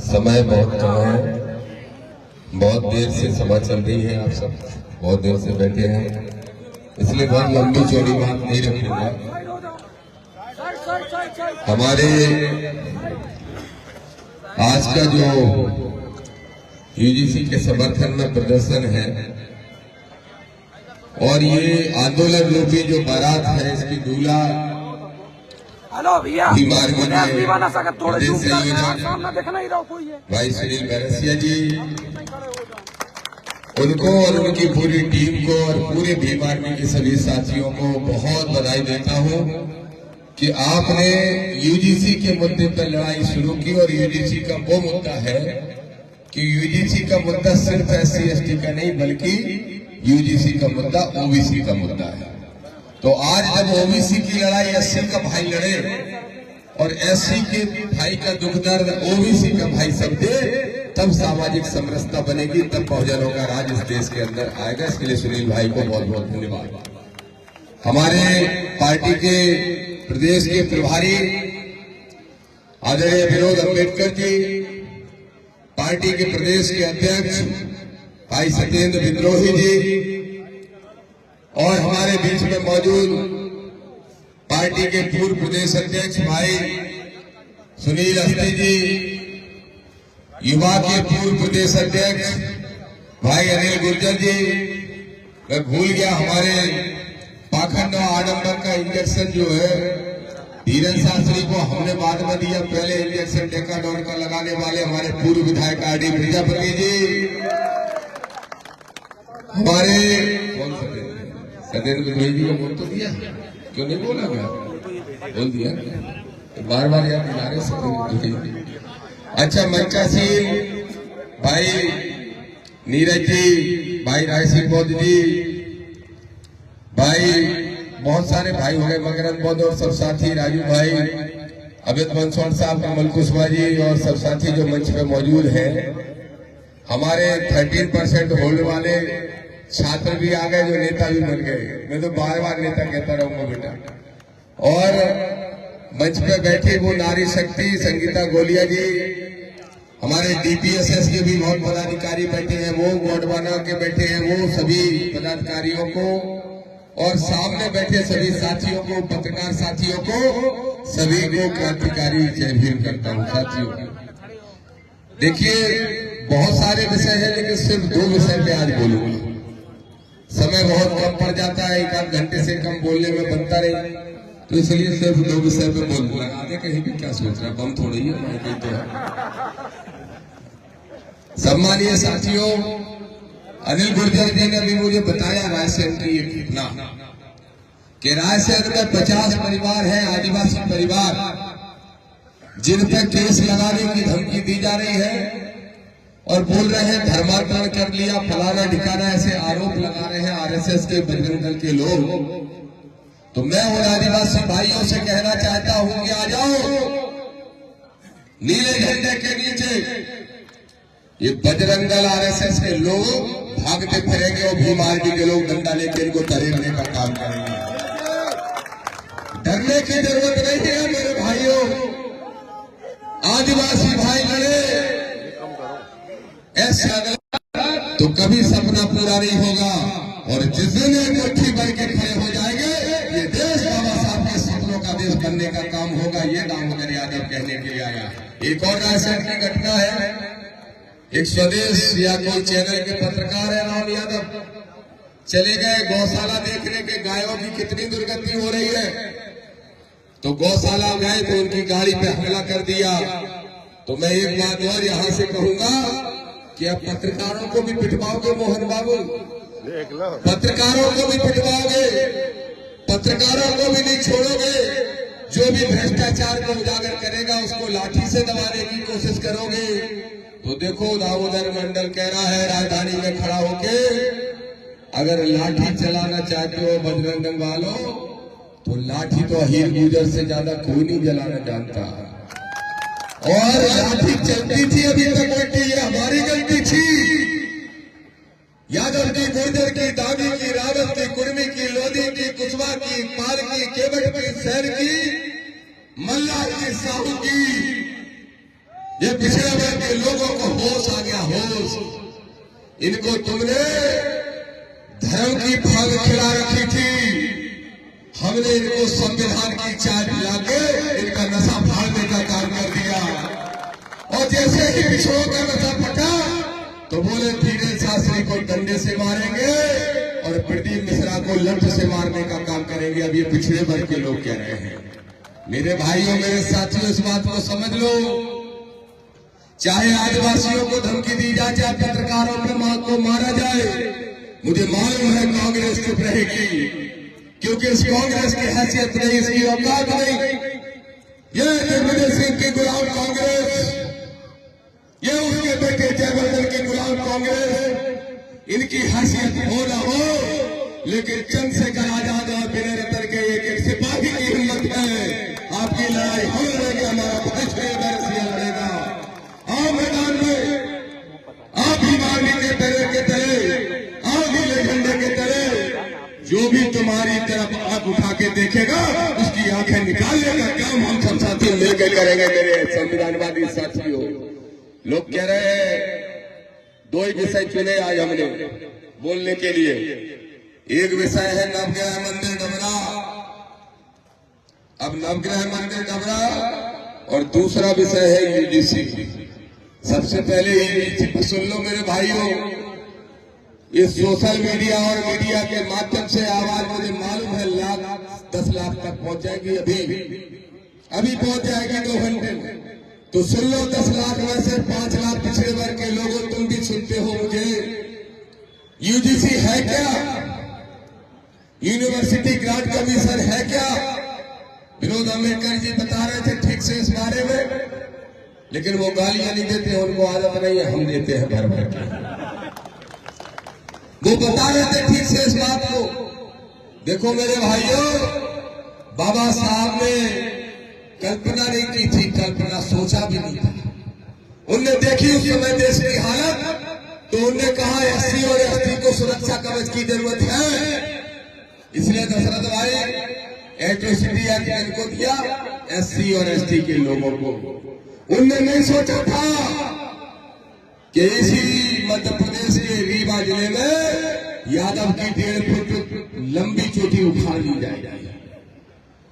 समय बहुत कम है, बहुत देर से सभा चल रही है, आप सब बहुत देर से बैठे हैं, इसलिए बहुत लंबी चौड़ी बात नहीं रखूंगा। हमारे आज का जो यूजीसी के समर्थन में प्रदर्शन है और ये आंदोलन रूपी जो बारात है, इसकी दूल्हा बीमार भाई सुनील बैरसिया जी, उनको और उनकी पूरी टीम को और पूरे भीम आर्मी के सभी साथियों को बहुत बधाई देता हूं कि आपने यूजीसी के मुद्दे पर लड़ाई शुरू की। और यूजीसी का वो मुद्दा है कि यूजीसी का मुद्दा सिर्फ SC/ST का नहीं, बल्कि यूजीसी का मुद्दा ओबीसी का मुद्दा है। तो आज जब ओबीसी की लड़ाई SC का भाई लड़े और SC के भाई का दुख दर्द ओबीसी का भाई सब दे, तब सामाजिक समरसता बनेगी, तब बहुजनों का राज इस देश के अंदर आएगा। इसके लिए सुनील भाई को बहुत बहुत धन्यवाद। हमारे पार्टी के प्रदेश के प्रभारी आदरणीय विनोद अम्बेडकर जी, पार्टी के प्रदेश के अध्यक्ष भाई सत्येंद्र विद्रोही जी और हमारे बीच में मौजूद पार्टी के पूर्व प्रदेश अध्यक्ष भाई सुनील अस्ति जी, युवा के पूर्व प्रदेश अध्यक्ष भाई अनिल गुर्जर जी, मैं भूल गया हमारे पाखंड और आडंबर का इंजेक्शन जो है धीरज शास्त्री को हमने बाद में दिया, पहले इंजेक्शन डेकाडोन का लगाने वाले हमारे पूर्व विधायक RD प्रजापति जी, हमारे कौन सत्येंद्र विद्रोही जी को बोल तो दिया, क्यों नहीं बोला? मैं बोल दिया, बार बार याद दिला रहे सत्येंद्र विद्रोही। अच्छा, मंचासीन भाई नीरज जी, भाई राय सिंह बौद्ध जी, भाई बहुत सारे भाई हो गए, मकरंद बौद्ध और सब साथी, राजू भाई, अमित मंसवाड़ साहब, कमल कुशवाहा जी और सब साथी जो मंच पे मौजूद हैं। हमारे 13% होल्ड वाले छात्र भी आ गए, जो नेता भी बन गए। मैं तो बार बार नेता कहता रहूंगा बेटा। और मंच पे बैठे वो नारी शक्ति संगीता गोलिया जी, हमारे DPSS के भी बहुत पदाधिकारी बैठे हैं, वो गोडवाना के बैठे हैं, वो सभी पदाधिकारियों को और सामने बैठे सभी साथियों को, पत्रकार साथियों को, सभी को क्रांतिकारी जय भीम करता हूँ। साथियों देखिए, बहुत सारे विषय हैं, लेकिन सिर्फ 2 विषय पे आज बोलूंगा। समय बहुत कम पड़ जाता है, 1 घंटे से कम बोलने में बनता नहीं, तो इसलिए सिर्फ 2 विषय पे बोलूंगा। आगे कहीं भी क्या सोच रहा है, बम थोड़ी है, मैं तो है। सम्मानीय साथियों, अनिल गुर्जर जी ने भी मुझे बताया रायसेन की एक घटना कि रायसेन में 50 परिवार हैं, आदिवासी परिवार, जिन पर केस लगाने की धमकी दी जा रही है और बोल रहे हैं धर्मांतरण कर लिया, फलाना ढिकाना, ऐसे आरोप लगा रहे हैं RSS के बजरंग दल के लोग। तो मैं उन आदिवासी भाइयों से कहना चाहता हूं कि आ जाओ नीले झंडे के नीचे। ये बजरंग दल RSS के लोग भागते फिरेंगे और भीम आर्मी के लोग डंडा लेकर इनको तरेरने का काम करेंगे। डरने की जरूरत नहीं है मेरे भाइयों। आदिवासी भाई लड़े ऐसे अगला तो कभी सपना पूरा नहीं होगा, और जिस दिन मुट्ठी भर के खड़े हो जाएंगे, ये देश बाबा साहब के सपनों का देश बनने का काम होगा। ये दामोदर यादव कहने के लिए आया। एक और रायसेन की घटना है, एक स्वदेश या कोई चैनल के पत्रकार है राम यादव, चले गए गौशाला देखने के, गायों की कितनी दुर्गति हो रही है। तो गौशाला गए तो उनकी गाड़ी पे हमला कर दिया। तो मैं एक बात और यहां से कहूंगा कि अब पत्रकारों को भी पिटवाओगे मोहन बाबू, पत्रकारों को भी पिटवाओगे, पत्रकारों को भी नहीं छोड़ोगे। जो भी भ्रष्टाचार को उजागर करेगा उसको लाठी से दबाने की कोशिश करोगे। तो देखो, दामोदर मंडल कह रहा है राजधानी में खड़ा होके, अगर लाठी चलाना चाहते हो बजरंग दल वालों, तो लाठी तो हीर गुजर से ज्यादा कोई नहीं जलाना जानता। और लाठी चलती थी अभी तक उल्टी, ये हमारी गलती थी। यादव की, गुर्जर की, दागी की, रावत की, कुर्मी की, लोधी की, कुशवाहा की, पाल की, केवट की, सैन की, मल्लार की, साहू की, ये पिछड़े वर्ग के के लोगों को होश आ गया, होश। इनको तुमने धर्म की भाग खिला रखी थी, हमने इनको संविधान की चाय पिला के इनका नशा फाड़ने का काम कर दिया। और जैसे ही पिछड़ों का नशा फटा तो बोले धीरेन्द्र शास्त्री को डंडे से मारेंगे और प्रदीप मिश्रा को लठ से मारने का काम करेंगे। अब ये पिछड़े वर्ग के लोग कह रहे हैं। मेरे भाइयों, मेरे साथियों, इस बात को समझ लो। चाहे आदिवासियों को धमकी दी जाए, चाहे पत्रकारों को मारा जाए, मुझे मालूम है कांग्रेस चुप रहेगी, क्योंकि इस कांग्रेस की हैसियत नहीं, इसकी औकात नहीं। ये दिग्विजय सिंह की गुलाम कांग्रेस, ये उसके बेटे जयवर्धन की गुलाम कांग्रेस, इनकी हैसियत हो न हो, लेकिन चंद्रशेखर आजाद और विनय रतन के एक सिपाही की हिम्मत है। आपकी लड़ाई हम लड़ेंगे, हमारा भाई बरसिया लड़ेगा। आओ मैदान में, आप भी मारने के तरह के तरह, आओ नीले झंडे के तरह। जो भी तुम्हारी तरफ आंख उठा के देखेगा उसकी आंखें निकालने का काम हम सब साथी मिलकर करेंगे। मेरे संविधानवादी साथियों, लोग कह रहे हैं दो ही विषय चुने आज हमने बोलने के लिए। एक विषय है नवग्रह मंदिर डबरा, अब नवग्रह मंदिर डबरा, और दूसरा विषय है यूजीसी। सबसे पहले यूजीसी सुन लो मेरे भाइयों। इस सोशल मीडिया और मीडिया के माध्यम से आवाज मुझे मालूम है 10 लाख तक पहुंच जाएगी, अभी पहुंच जाएगी 2 घंटे में। तो सुन लो, 10 लाख में से 5 लाख पिछड़े वर्ग के लोगों, तुम भी सुनते हो मुझे। यूजीसी है क्या? यूनिवर्सिटी ग्रांट कमीशन है क्या? विनोद अम्बेडकर जी बता रहे थे ठीक से इस बारे में, लेकिन वो गालियां नहीं देते, उनको आदत नहीं है, हम देते हैं भर भर के। वो बता रहे थे ठीक से इस बात को। देखो मेरे भाइयों, बाबा साहब ने कल्पना नहीं की थी, कल्पना सोचा भी नहीं था। उनने देखी उस समय देश की हालत, तो उनने कहा एससी और एसटी को सुरक्षा कवच की जरूरत है। इसलिए दशरथ भाई एट्रोसिटी एक्ट इनको दिया, एससी और एसटी के लोगों को। उनने नहीं सोचा था कि इसी मध्य प्रदेश के रीवा जिले में यादव की 1.5 फुट लंबी चोटी उखाड़ ली जाएगी।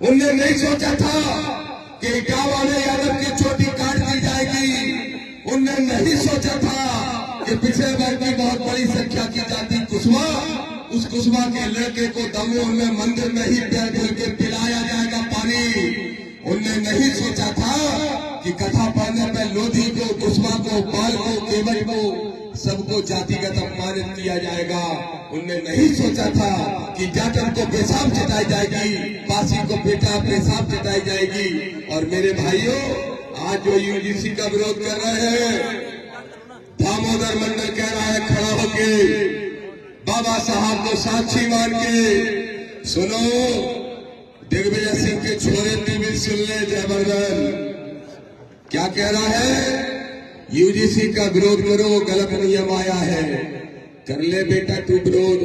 उनने नहीं सोचा था कि इटावा में यादव की चोटी काट दी जाएगी। उनने नहीं सोचा था कि पिछड़े वर्ग की बहुत बड़ी संख्या की जाति कुशवा, उस कुशवा के लड़के को दमोह में मंदिर में ही पैर धुल के पिलाया जाएगा पानी। उनने नहीं सोचा था कि कथा पढ़ने पर लोधी को, कुशवा को, पाल को, केवल को, सबको जातिगत अपमानित किया जाएगा। उनने नहीं सोचा था कि जाटन को पेशाब चटाई जाएगी, पासी को पेशाब चटाई जाएगी। और मेरे भाइयों, आज जो यूजीसी का विरोध कर रहे हैं, दामोदर मंडल कह रहा है खड़ा होके, बाबा साहब को साक्षी मान के सुनो। दिग्विजय सिंह के छोरे भी सुन ले, जयवर्धन क्या कह रहा है? यूजीसी का विरोध करो, गलत नियम आया है। कर ले बेटा तू विरोध,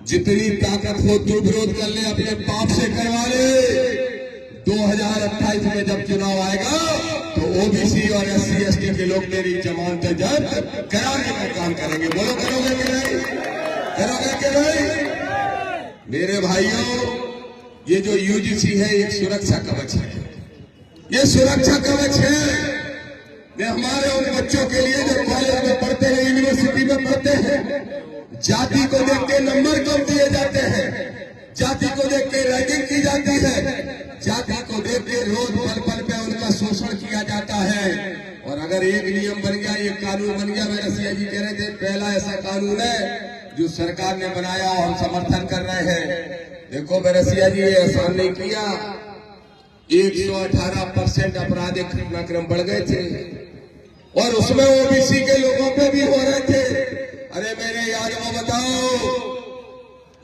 जितनी ताकत हो तू विरोध कर ले, अपने बाप से करवा ले। 2028 में जब चुनाव आएगा तो ओबीसी और एससी एसटी के लोग तेरी जमानत जब्त कराने का काम करेंगे। बोलो करोगे कि नहीं? करोगे कि नहीं? मेरे भाइयों, ये जो यूजीसी है एक सुरक्षा कवच है। ये सुरक्षा कवच है ये हमारे उन बच्चों के लिए जो कॉलेज में पढ़ते हैं, यूनिवर्सिटी में पढ़ते हैं। जाति को देख के नंबर कम दिए जाते हैं, जाति को देख के रैगिंग की जाती है, जाति को देख के रोज पल पल पे उनका शोषण किया जाता है। और अगर एक नियम बन गया, एक कानून बन गया, मेरे रसिया जी कह रहे थे पहला ऐसा कानून है जो सरकार ने बनाया और हम समर्थन कर रहे हैं। देखो मेरे रसिया जी, ये आसान नहीं किया। 118% आपराधिक घटनाक्रम बढ़ गए थे और उसमें ओबीसी के लोगों पे भी हो रहे थे। अरे मेरे याद में बताओ,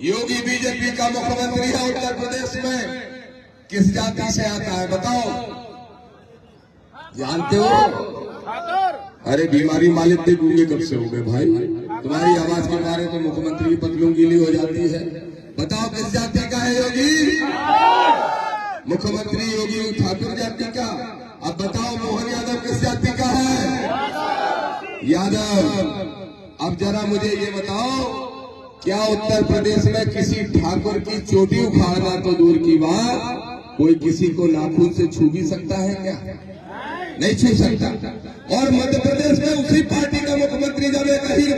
योगी बीजेपी का मुख्यमंत्री है उत्तर प्रदेश में, किस जाति से आता है बताओ? जानते हो? अरे बीमारी मालिक थे, गूंगे कब से हो गए भाई? तुम्हारी आवाज के बारे तो मुख्यमंत्री पतलून गीली हो जाती है। बताओ किस जाति का है योगी? मुख्यमंत्री योगी ठाकुर जाति का। अब बताओ मोहन यादव किस जाति का है? यादव, अब जरा मुझे ये बताओ, क्या उत्तर प्रदेश में किसी ठाकुर की चोटी उखाड़ना तो दूर की बात, कोई किसी को नाखून से छू भी सकता है क्या? नहीं छू सकता। और मध्य प्रदेश में उसी पार्टी का मुख्यमंत्री जब एक अहीर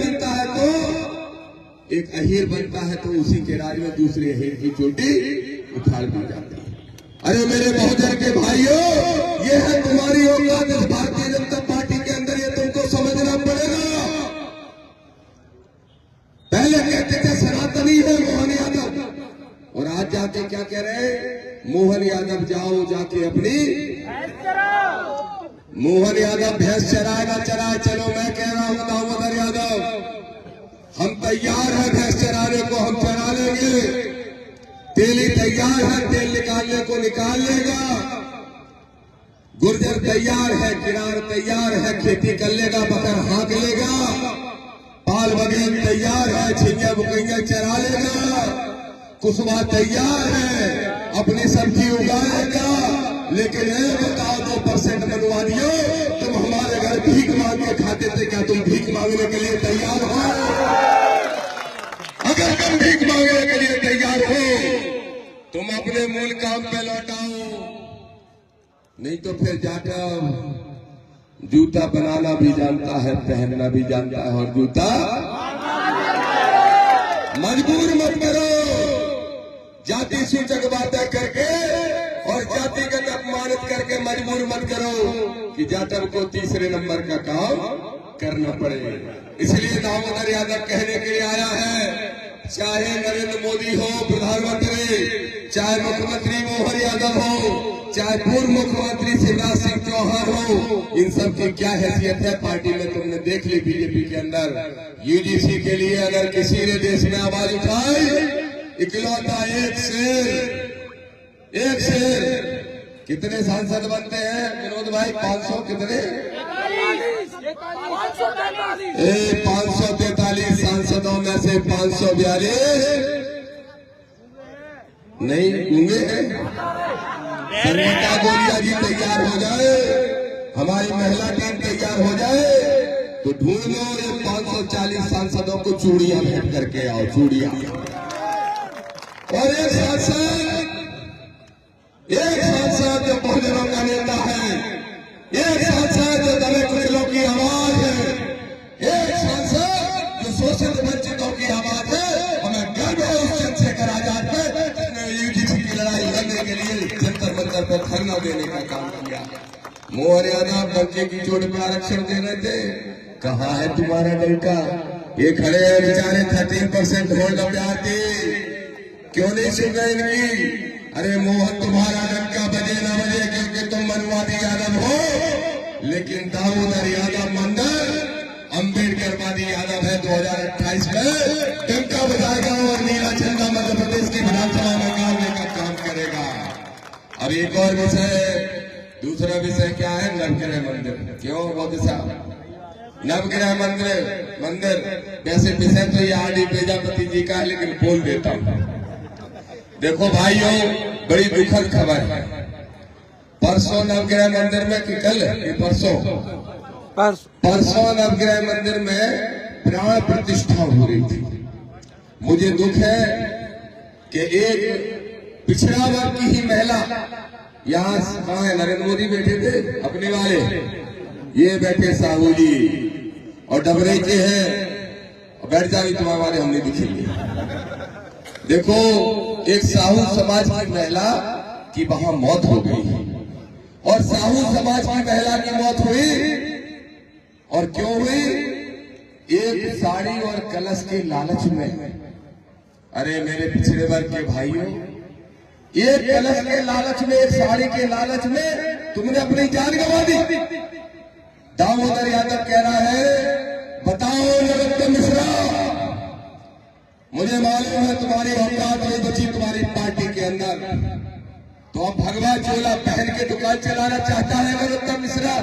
बनता है तो उसी के राज में दूसरे अहीर की चोटी उखाड़ दी जाती है। अरे मेरे बहुजन के भाइयों, ये है तुम्हारी औकात इस भारतीय जनता पार्टी के अंदर, ये तुमको समझना पड़ेगा। पहले कहते थे सनातनी है मोहन यादव, और आज जाके क्या कह रहे हैं? मोहन यादव जाओ जाके अपनी मोहन यादव भैंस चराएगा चराए, चलो मैं कह रहा हूं दामोदर यादव, हम तैयार हैं भैंस चराने को, हम चरा लेंगे। तेली तैयार है, तेल निकालने को निकाल लेगा। गुर्जर तैयार है, किरार तैयार है, खेती कर लेगा, बकर हाँक लेगा। पाल बघेल तैयार है, छिंजा बुकैया चरा लेगा। कुसुमा तैयार है, अपनी सब्जी उगाएगा। लेकिन ये बताओ 2% मनवादियों, तुम हमारे घर भीख मांग के खाते थे, क्या तुम भीख मांगने के लिए तैयार हो? अगर तुम भीख मांगने के लिए तैयार हो, तुम अपने मूल काम पे लौटाओ, नहीं तो फिर जाटव जूता बनाना भी जानता है, पहनना भी जानता है, और जूता मजबूर मत करो जाति सूचक बातें करके और जातिगत अपमानित करके। मजबूर मत करो कि जाटव को तीसरे नंबर का काम करना पड़े। इसलिए दामोदर यादव कहने के लिए आया है, चाहे नरेंद्र मोदी हो प्रधानमंत्री, चाहे मुख्यमंत्री मोहन यादव हो, चाहे पूर्व मुख्यमंत्री शिवराज सिंह चौहान हो, इन सब की क्या हैसियत है पार्टी में तुमने देख ली। बीजेपी के अंदर यूजीसी के लिए अगर किसी ने देश में आवाज उठाई, इकलौता एक शेर कितने सांसद बनते हैं विनोद भाई? 500 कितने? 543 सांसदों में से 542 नहीं गूंगे हैं। संगीता गोलिया जी तैयार हो जाए, हमारी महिला टीम तैयार हो जाए, तो ढूंढ लो ये 540 सांसदों को चूड़ियां भेंट करके आओ, चूड़ियां। और एक सांसद जो बहुजनों का नेता है, एक सांसद जो दबे कुचलों की आवाज है, एक सांसद जो शोषित वंचितों की आवाज है। हमें गर्व है उस चंद्रशेखर आजाद पे, जिसने यूजीसी की लड़ाई लड़ने के लिए जंतर मंतर पर धरना देने का काम किया। मोहन यादव डंके की चोट पर आरक्षण दे रहे थे, कहाँ है तुम्हारा डंका? ये खड़े हैं बेचारे 13% होल्ड अभ्यर्थी, क्यों नहीं सुन रहे इनकी? अरे मोहन तुम्हारा डंका बजे ना बजे, क्योंकि तुम मनवादी यादव हो, लेकिन दामोदर यादव मंडल अम्बेडकरवादी यादव है। 2028 में डंका बजाएगा और नीला झंडा मध्य प्रदेश की विधानसभा में गाड़ने का काम करेगा। अब एक और विषय, दूसरा विषय क्या है? नवग्रह मंदिर। क्यों मोदी साहब? नवग्रह मंदिर वैसे विषय तो ये आदि प्रजापति जी का है, लेकिन बोल देता हूं। देखो भाइयों, बड़ी दुखद खबर है। परसों नवग्रह मंदिर में कि कल ये परसों नवग्रह मंदिर में प्राण प्रतिष्ठा हो रही थी। मुझे दुख है कि एक पिछड़ा वर्ग की ही महिला, यहाँ कहाँ है? नरेंद्र मोदी बैठे थे अपने वाले, ये बैठे साहू जी और डबरे के हैं, बैठ जाए तुम्हारे वाले, हमने दिखेंगे। देखो, एक साहू समाज की महिला की वहां मौत हो गई, और साहू समाज की महिला की मौत हुई, और क्यों हुई? एक साड़ी और कलश के लालच में। अरे मेरे पिछड़े वर्ग के भाइयों, एक कलश के लालच में, एक साड़ी के लालच में तुमने अपनी जान गंवा दी। दामोदर यादव कह रहा है, बताओ नरोत्तम मिश्रा, मुझे मालूम है तुम्हारी औकात नहीं बची तुम्हारी पार्टी के अंदर, तो अब भगवा चोला पहन के दुकान चलाना चाहता है नरोत्तम मिश्रा।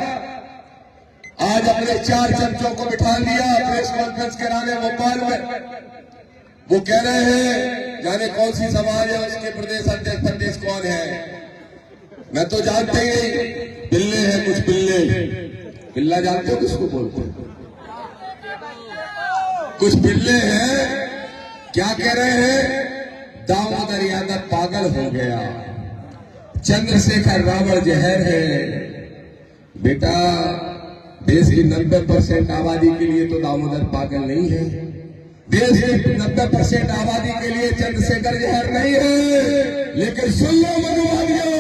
आज अपने 4 चमचों को बिठा लिया प्रेस कॉन्फ्रेंस कराने भोपाल में। वो कह रहे हैं जाने कौन सी समाज है, उसके प्रदेश अध्यक्ष कौन है, मैं तो जानते ही नहीं। बिल्ले हैं कुछ बिल्ले, बिल्ला जानते हो किसको बोलते हैं? कुछ बिल्ले हैं क्या कह रहे हैं, दामोदर यादव पागल हो गया, चंद्रशेखर रावण जहर है। बेटा, देश की 90% आबादी के लिए तो दामोदर पागल नहीं है, देश की 90% आबादी के लिए चंद्रशेखर जहर नहीं है। लेकिन सुन लो मनुवादियों,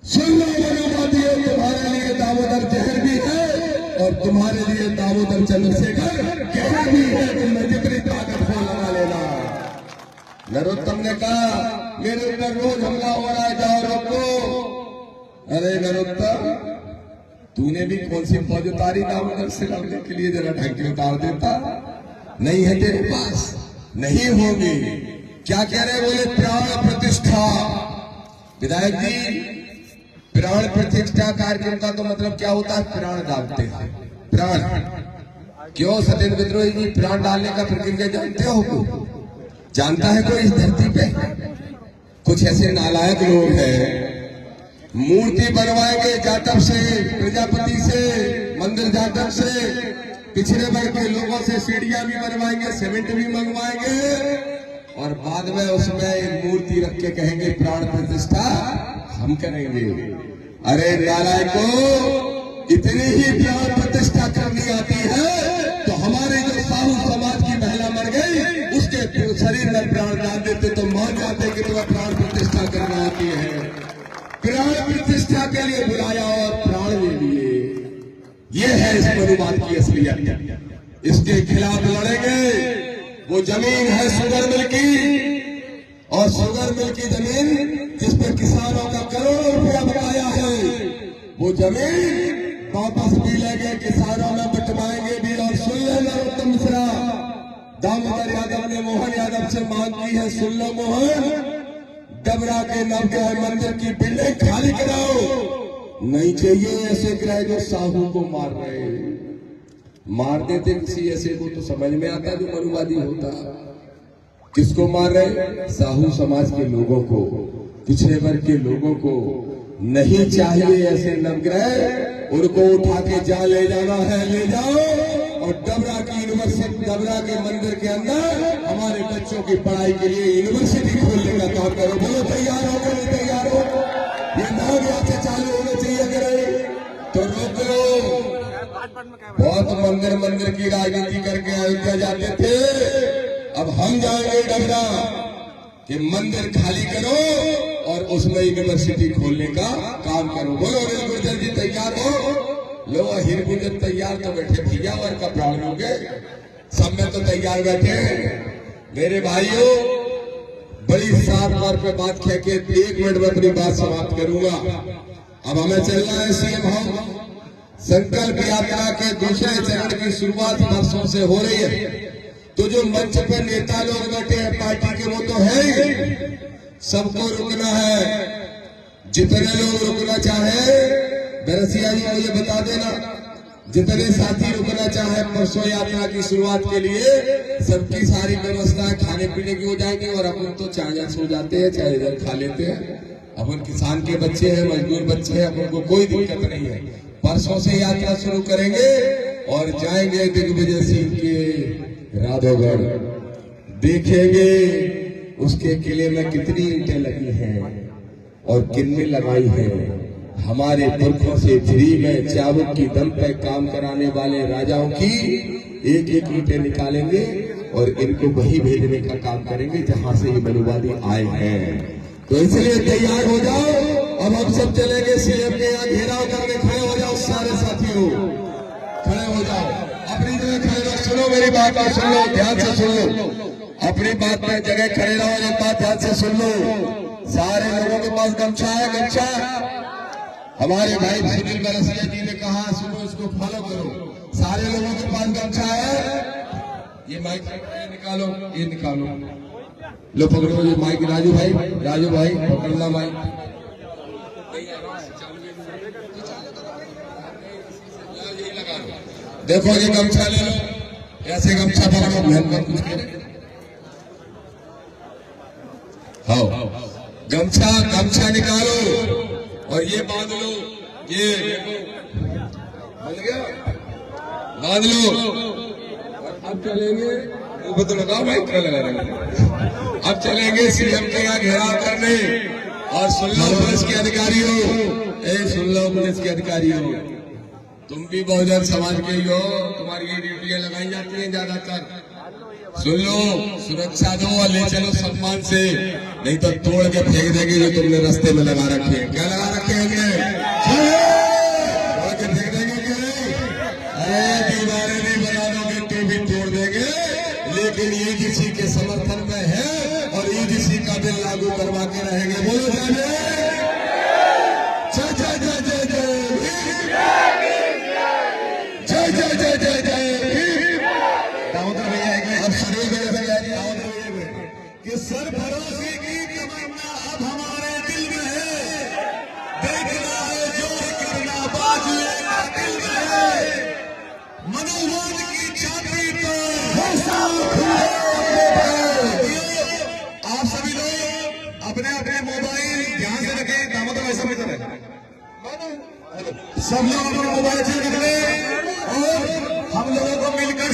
सुन लो मनुवादियों, तुम्हारे लिए दामोदर जहर भी है और तुम्हारे लिए दामोदर चंद्रशेखर जहर भी है। तुमने जितनी ताकत हो लगा लेना। नरोत्तम ने कहा मेरे ऊपर रोज हमला हो रहा है, जाओ रोको। अरे नरोत्तम, तूने भी कौन सी फौज उतारी दामोदर से लड़ने के लिए, जरा ढंग के उतार देता। नहीं है तेरे पास, नहीं होगी। क्या कह रहे, बोले प्राण प्रतिष्ठा। विधायक जी, प्राण प्रतिष्ठा कार्यक्रम का तो मतलब क्या होता है, प्राण डालते हैं, प्राण। क्यों सत्येंद्र विद्रोही जी, प्राण डालने का प्रक्रिया जानते हो? जानता है कोई इस धरती पे? कुछ ऐसे नालायक लोग हैं, मूर्ति बनवाएंगे जाटव से, प्रजापति से, मंदिर जाटव से, पिछड़े वर्ग के लोगों से सीढ़ियां भी बनवाएंगे, सीमेंट भी मंगवाएंगे और बाद में उसमें एक मूर्ति रख के कहेंगे प्राण प्रतिष्ठा हम करेंगे। अरे नालायको, इतनी ही प्राण प्रतिष्ठा करनी आती है तो हमारे जो साहू समाज की महिला मर गई उसके शरीर में प्राण डाल देते तो मान जाते कि तुम्हें प्राण प्रतिष्ठा करना आती है। प्राण प्रतिष्ठा के लिए बुलाया और प्राण ले लिए। ये है इस मनुवाद की असलियत। इसके खिलाफ लड़ेंगे। वो जमीन है शुगर मिल की, और शुगर मिल की जमीन जिस पर किसानों का करोड़ों रुपया बकाया है, वो जमीन वापस भी लेंगे, किसानों में बंटवाएंगे भी। और सुन लो नरोत्तम मिश्रा, दामोदर यादव ने मोहन यादव से मांग की है, सुन लो मोहन, डबरा के नवग्रह मंदिर की बिल्डिंग खाली कराओ। नहीं चाहिए ऐसे ग्रह जो साहू को मार रहे। मार देते किसी ऐसे को तो समझ में आता जो मनुवादी होता। किसको मार रहे? साहू समाज के लोगों को, पिछड़े वर्ग के लोगों को। नहीं चाहिए ऐसे नवग्रह, उनको उठा के जा ले जाना है ले जाओ। और डबरा की यूनिवर्सिटी, डबरा के मंदिर के अंदर हमारे बच्चों की पढ़ाई के लिए यूनिवर्सिटी खोलने का काम करो। बोलो तैयार हो गए? तैयार हो? ये नाम यहाँ से चालू होना चाहिए अगर तो रोक लो। बहुत मंदिर मंदिर की राजनीति करके अयोध्या जाते थे, अब हम जाएंगे डबरा कि मंदिर खाली करो और उसमें यूनिवर्सिटी खोलने का काम करो। बोलो अनिल गुर्जर जी तैयार हो? लो हिर गुर्जर तैयार तो बैठे भैया, और का प्रॉब्लम हो गए, सब में तो तैयार बैठे। मेरे भाइयों, बड़ी साफ तौर पे बात कह के 1 मिनट में अपनी बात समाप्त करूंगा। अब हमें चलना है सीएम हाउस। संकल्प यात्रा के दूसरे चरण की शुरुआत वर्षों से हो रही है। तो जो मंच पे नेता लोग बैठे हैं पार्टी के, वो तो है, सबको रुकना है। जितने लोग रुकना चाहे, बरसिया जी मुझे बता देना, जितने साथी रुकना चाहे परसों यात्रा की शुरुआत के लिए, सबकी सारी व्यवस्थाएं खाने पीने की हो जाएंगी। और अपन तो चाहे सो जाते हैं, चाहे इधर खा लेते हैं। अपन किसान के बच्चे हैं, मजदूर बच्चे हैं, अपन को कोई दिक्कत नहीं है। परसों से यात्रा शुरू करेंगे और जाएंगे दिग्विजय सिंह के राधोगढ़, देखेंगे उसके किले में कितनी ईंटें लगी हैं और किनमें लगाई हैं। हमारे पुरखों से फ्री में चाबुक की दम पे काम कराने वाले राजाओं की एक एक ईंटें निकालेंगे और इनको वही भेजने का काम करेंगे जहां से ये मनुवादी आए हैं। तो इसलिए तैयार हो जाओ। अब हम सब चलेंगे सीएम के यहाँ घेराव करने। खड़े हो जाओ सारे साथियों, खड़े हो जाओ, अपनी जगह खड़े रहो। सुनो मेरी बात और सुन लो, ध्यान से सुन लो। अपनी बात में जगह खड़े रहो, एक बात ध्यान से सुन लो। सारे लोगों के पास गमछा है, गमछा। हमारे भाई सुनील बरसिया जी ने कहा, सुनो इसको फॉलो करो। सारे लोगों के पास गमछा है। ये माइक निकालो, ये निकालो, लो पकड़ो ये माइक। राजू भाई, राजू भाई पकड़ना माइक। देखो ये गमछा ले लो, ऐसे गमछा पकड़ो, मेहनत कुछ करे। हाँ, गमछा गमछा निकालो और ये बांध लो। ये बन गया, बांध लो। अब चलेंगे, वो तो लगाओ भाई, क्या लगा रहे। अब चलेंगे सीएम के यहाँ घेराव करने। और सुन लो पुलिस के अधिकारियों, सुन लो पुलिस के अधिकारियों, तुम भी बहुजन समाज के ही हो, तुम्हारी ये ड्यूटियां लगाई जाती हैं ज्यादातर। सुन लो, सुरक्षा दो और ले चलो सम्मान से, नहीं तो तोड़ के फेंक देंगे जो तुमने रास्ते में लगा रखे हैं। क्या लगा रखे हैं हमने? तोड़ के फेंक देंगे कि नहीं? अरे दीवारें नहीं बना दोगे तो भी तोड़ देंगे, लेकिन ईडीसी के समर्थन में है और ईडीसी का बिल लागू करवा के रहेंगे। बोलो जय जय जय जय जय जय जय जय जय जय। दामोदर भैया अब शरीर कि सरफरोशी की तमन्ना अब हमारे दिल में है, देखना है जोर करना बाजू दिल में है, मनोवाद की छाती पर आप सभी लोग अपने अपने मोबाइल ध्यान से रखें। दामोदर ऐसा भी है, सब लोग अपना मोबाइल से रख लें और हम लोगों को मिलकर